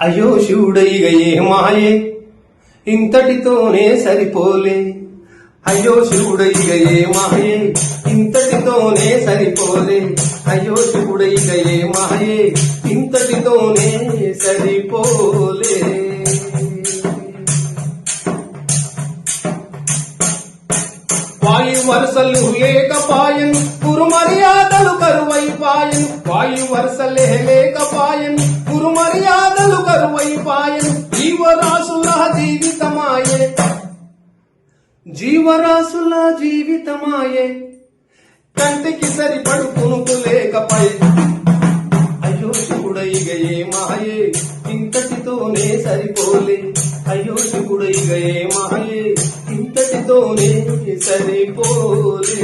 అయ్యో శివుడైగ ఏ మాయే ఇంతటితోనే సరిపోలే. అయ్యో శివుడైగ ఏ మాయే ఇంతటితోనే సరిపోలే. అయ్యో శివుడైగ ఏ మాయే ఇంతటితోనే సరిపోలే. వాయు వరుసలు లేకపాయను గురు మర్యాదలు కరువైపాయను. వాయు వరుసలే లేకపాయను గురు మర్యాదలు కరువైపాయను. జీవరాశుల జీవితమాయే జీవరాశుల జీవితమాయే కంటికి సరిపడు కునుకు లేకపాయే. అయ్యో శివుడైగ ఏ మాయే ఇంతటితోనే సరిపోలే. అయ్యో శివుడైగ ఏ మాయే ఇంతటితోనే సరిపోలే.